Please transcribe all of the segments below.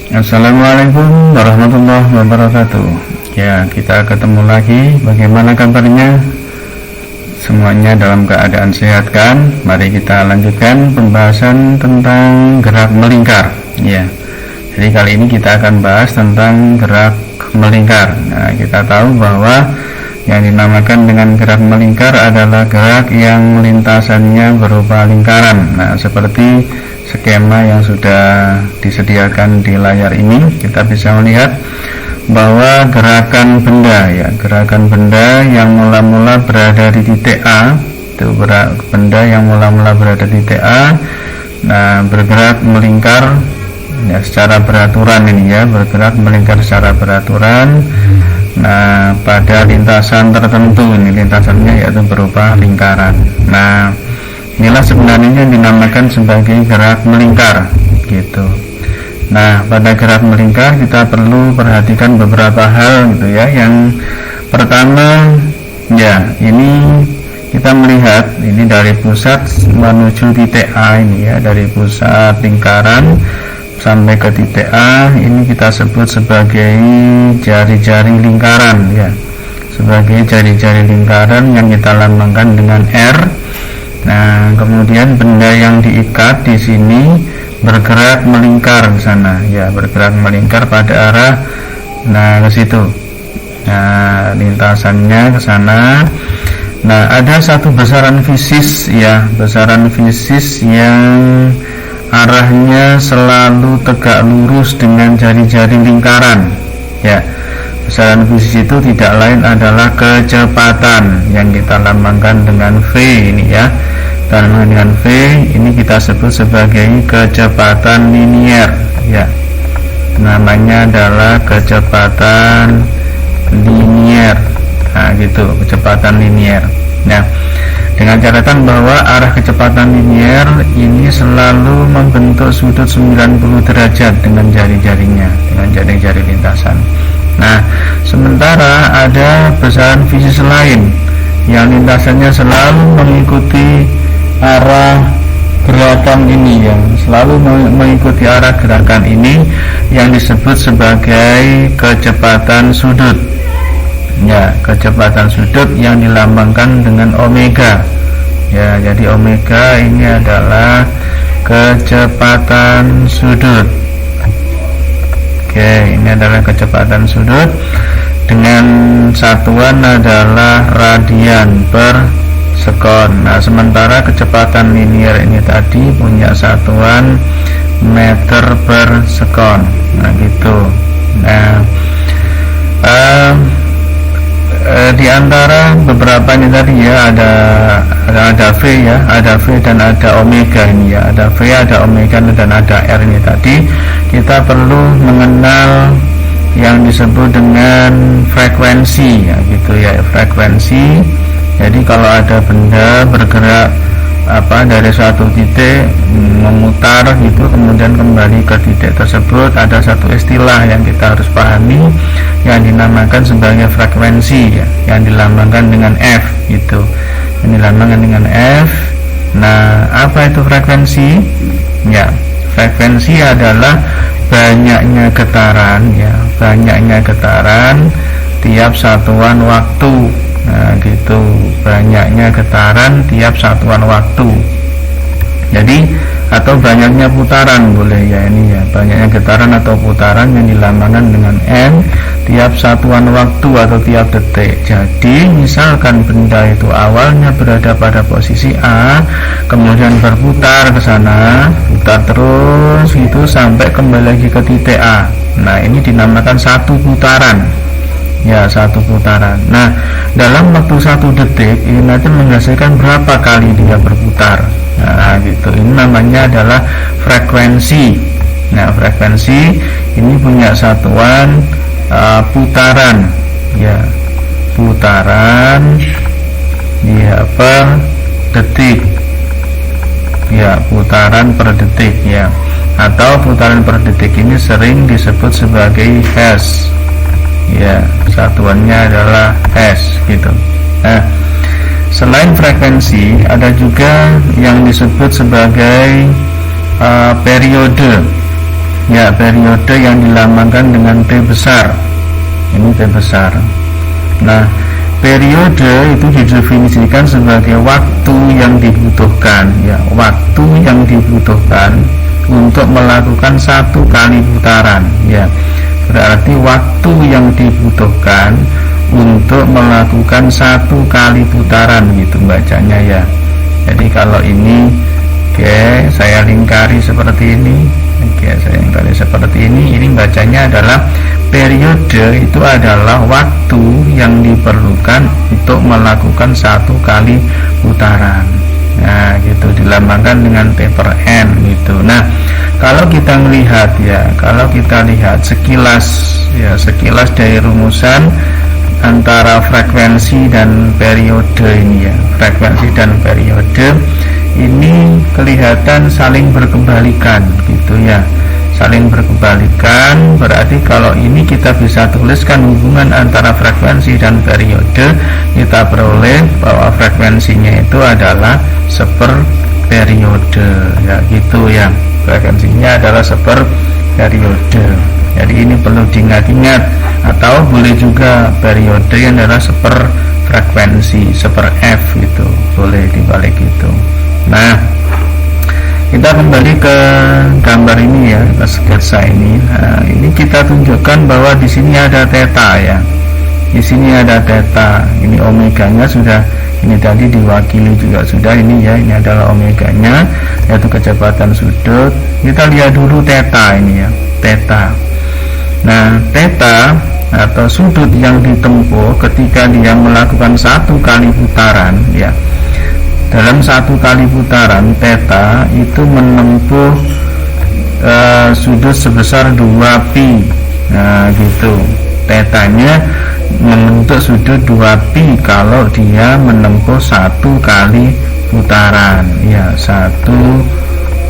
Assalamualaikum warahmatullahi wabarakatuh. Ya, kita ketemu lagi. Bagaimana kabarnya? Semuanya dalam keadaan sehat kan? Mari kita lanjutkan pembahasan tentang gerak melingkar. Ya, jadi kali ini kita akan bahas tentang gerak melingkar. Nah, kita tahu bahwa yang dinamakan dengan gerak melingkar adalah gerak yang lintasannya berupa lingkaran. Nah, seperti skema yang sudah disediakan di layar ini, kita bisa melihat bahwa gerakan benda yang mula-mula berada di titik A, itu benda yang mula-mula berada di titik A, nah bergerak melingkar ya secara beraturan ini ya, bergerak melingkar secara beraturan. Nah, pada lintasan tertentu, ini lintasannya yaitu berupa lingkaran. Nah, inilah sebenarnya yang dinamakan sebagai gerak melingkar gitu. Nah, pada gerak melingkar kita perlu perhatikan beberapa hal gitu ya. Yang pertama ya, ini kita melihat ini dari pusat menuju titik A ini ya, dari pusat lingkaran sampai ke titik A ini kita sebut sebagai jari-jari lingkaran ya, sebagai jari-jari lingkaran yang kita lambangkan dengan R. Nah, kemudian benda yang diikat di sini bergerak melingkar ke sana ya, bergerak melingkar pada arah ke situ. Nah, lintasannya ke sana. Nah, ada satu besaran fisis ya, besaran fisis yang arahnya selalu tegak lurus dengan jari-jari lingkaran ya. Besaran fisis itu tidak lain adalah kecepatan yang kita lambangkan dengan V ini ya. Dan dengan V ini kita sebut sebagai kecepatan linier ya. Namanya adalah kecepatan linier. Nah, gitu, kecepatan linier. Nah, dengan catatan bahwa arah kecepatan linier ini selalu membentuk sudut 90 derajat dengan jari-jarinya, dengan jari-jari lintasan. Nah, sementara ada besaran fisis lain yang lintasannya selalu mengikuti arah gerakan ini, yang selalu mengikuti arah gerakan ini, yang disebut sebagai kecepatan sudut ya, kecepatan sudut yang dilambangkan dengan omega ya. Jadi omega ini adalah kecepatan sudut. Oke, ini adalah kecepatan sudut dengan satuan adalah radian per sekon. Nah, sementara kecepatan linier ini tadi punya satuan meter per sekon. Nah, gitu. Nah, di antara beberapa ini tadi ya, ada V ya, ada V dan ada omega ini ya, ada V, ada omega dan ada R ini tadi. Kita perlu mengenal yang disebut dengan frekuensi ya, gitu ya, frekuensi. Jadi kalau ada benda bergerak dari suatu titik memutar gitu, kemudian kembali ke titik tersebut, ada satu istilah yang kita harus pahami yang dinamakan sebagai frekuensi ya, yang dilambangkan dengan F gitu, yang dilambangkan dengan F. Nah, apa itu frekuensi ya? Frekuensi adalah banyaknya getaran ya, banyaknya getaran tiap satuan waktu. Nah, gitu, banyaknya getaran tiap satuan waktu. Jadi atau banyaknya putaran boleh ya, ini ya, banyaknya getaran atau putaran yang dilambangkan dengan N tiap satuan waktu atau tiap detik. Jadi misalkan benda itu awalnya berada pada posisi A, kemudian berputar ke sana, putar terus itu sampai kembali lagi ke titik A. Nah, ini dinamakan satu putaran ya, satu putaran. Nah, dalam waktu 1 detik ini nanti menghasilkan berapa kali dia berputar. Nah, gitu, ini namanya adalah frekuensi. Nah, frekuensi ini punya satuan putaran ya, putaran ya per detik ya, putaran per detik ya, atau putaran per detik ini sering disebut sebagai hertz ya, satuannya adalah hertz gitu. Nah, selain frekuensi ada juga yang disebut sebagai periode ya, periode yang dilambangkan dengan T besar. Ini T besar. Nah, periode itu didefinisikan sebagai waktu yang dibutuhkan, ya, waktu yang dibutuhkan untuk melakukan satu kali putaran, ya. Berarti waktu yang dibutuhkan untuk melakukan satu kali putaran, gitu bacanya, ya. Jadi kalau ini, oke, saya lingkari seperti ini. Oke, saya lingkari seperti ini bacanya adalah periode itu adalah waktu yang diperlukan untuk melakukan satu kali putaran. Nah, gitu dilambangkan dengan T per N gitu. Nah, kalau kita melihat, ya, kalau kita lihat sekilas, ya, sekilas dari rumusan antara frekuensi dan periode ini, ya, frekuensi dan periode ini kelihatan saling berkebalikan gitu, ya, saling berkebalikan. Berarti kalau ini kita bisa tuliskan hubungan antara frekuensi dan periode, kita peroleh bahwa frekuensinya itu adalah seper periode, ya, gitu, ya, frekuensinya adalah seper periode. Jadi ini perlu diingat-ingat, atau boleh juga periode yang adalah seper frekuensi, seper F gitu, boleh dibalik itu. Nah, kita kembali ke gambar ini, ya, ke sketsa ini. Nah, ini kita tunjukkan bahwa di sini ada theta, ya. Di sini ada theta. Ini omeganya sudah, ini tadi diwakili juga sudah, ini, ya, ini adalah omeganya, yaitu kecepatan sudut. Kita lihat dulu theta ini, ya, theta. Nah, theta atau sudut yang ditempuh ketika dia melakukan satu kali putaran, ya. Dalam satu kali putaran, theta itu menempuh sudut sebesar 2pi. Nah, gitu. Tetanya membentuk sudut 2pi kalau dia menempuh satu kali putaran, ya, satu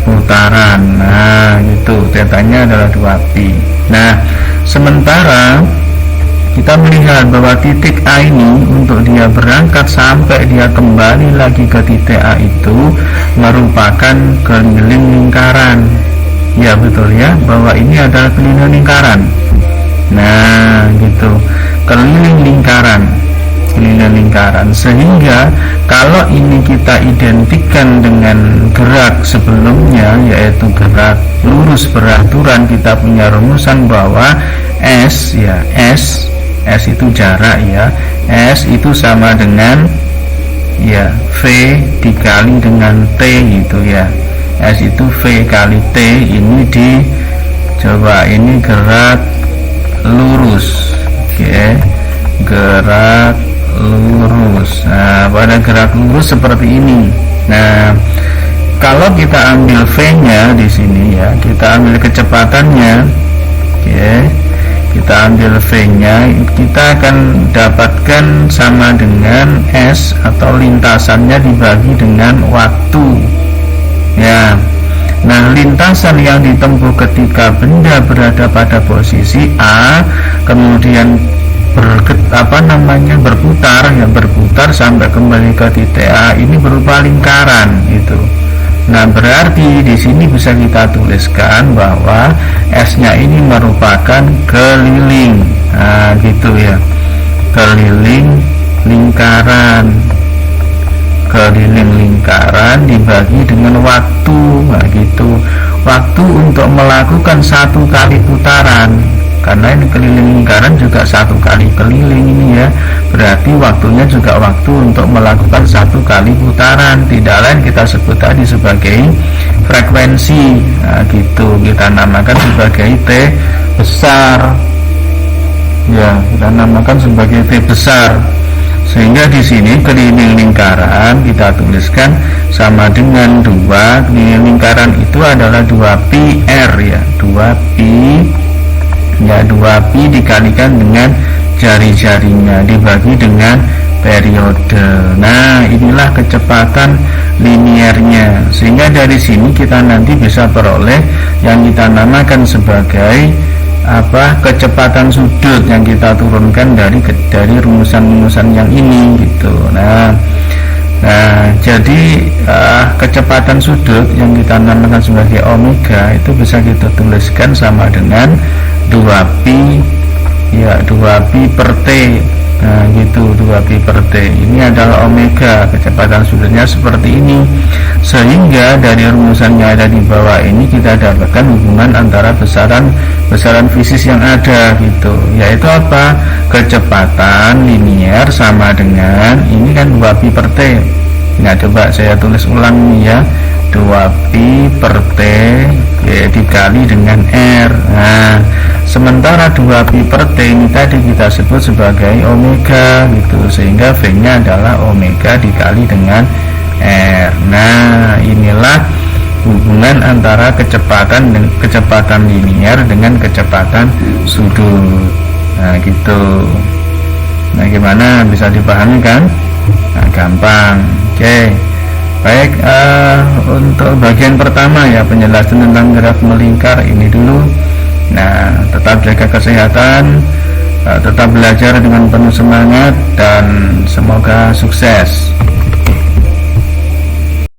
putaran. Nah, gitu. Tetanya adalah 2pi. Nah, sementara kita melihat bahwa titik A ini untuk dia berangkat sampai dia kembali lagi ke titik A itu merupakan keliling lingkaran. Ya, betul, ya, bahwa ini adalah keliling lingkaran. Nah, gitu, keliling lingkaran, keliling lingkaran. Sehingga kalau ini kita identikkan dengan gerak sebelumnya, yaitu gerak lurus beraturan, kita punya rumusan bahwa S, ya, S itu jarak, ya, S itu sama dengan, ya, V dikali dengan T gitu, ya. S itu V kali T. Ini coba ini gerak lurus, oke, gerak lurus. Nah, pada gerak lurus seperti ini. Nah, kalau kita ambil V-nya di sini, ya, kita ambil kecepatannya, oke, kita ambil V-nya, kita akan dapatkan sama dengan S atau lintasannya dibagi dengan waktu, ya. Nah, lintasan yang ditempuh ketika benda berada pada posisi A, kemudian berputar, ya, berputar sampai kembali ke titik A, ini berupa lingkaran itu. Nah, berarti di sini bisa kita tuliskan bahwa S-nya ini merupakan keliling. Nah, gitu, ya, keliling lingkaran. Keliling lingkaran dibagi dengan waktu. Nah, gitu, waktu untuk melakukan satu kali putaran. Karena ini keliling lingkaran juga satu kali keliling ini, ya, berarti waktunya juga waktu untuk melakukan satu kali putaran. Tidak lain kita sebut tadi sebagai frekuensi. Nah, gitu, kita namakan sebagai T besar, ya, kita namakan sebagai T besar. Sehingga di sini keliling lingkaran kita tuliskan sama dengan 2. Keliling lingkaran itu adalah 2pi R, ya, 2pi, ya, 2pi dikalikan dengan jari-jarinya dibagi dengan periode. Nah, inilah kecepatan liniernya. Sehingga dari sini kita nanti bisa peroleh yang kita namakan sebagai kecepatan sudut yang kita turunkan dari rumusan-rumusan yang ini gitu. Nah, Nah, jadi kecepatan sudut yang kita namakan sebagai omega itu bisa kita tuliskan sama dengan 2pi, ya 2pi per t. Nah gitu, 2pi per t ini adalah omega, kecepatan sudutnya seperti ini. Sehingga dari rumusan yang ada di bawah ini kita dapatkan hubungan antara besaran fisis yang ada gitu, yaitu apa? Kecepatan linier sama dengan ini kan 2pi per t. Nah coba saya tulis ulang nih ya, 2pi per t dikali dengan r. Nah sementara 2pi per t ini tadi kita sebut sebagai omega gitu, sehingga V nya adalah omega dikali dengan r. Nah inilah hubungan antara kecepatan linier dengan kecepatan sudut. Nah gitu. Nah gimana, bisa dipahami kan? Nah gampang. Oke. Baik, untuk bagian pertama ya, penjelasan tentang graf melingkar ini dulu. Nah, tetap jaga kesehatan, tetap belajar dengan penuh semangat, dan semoga sukses.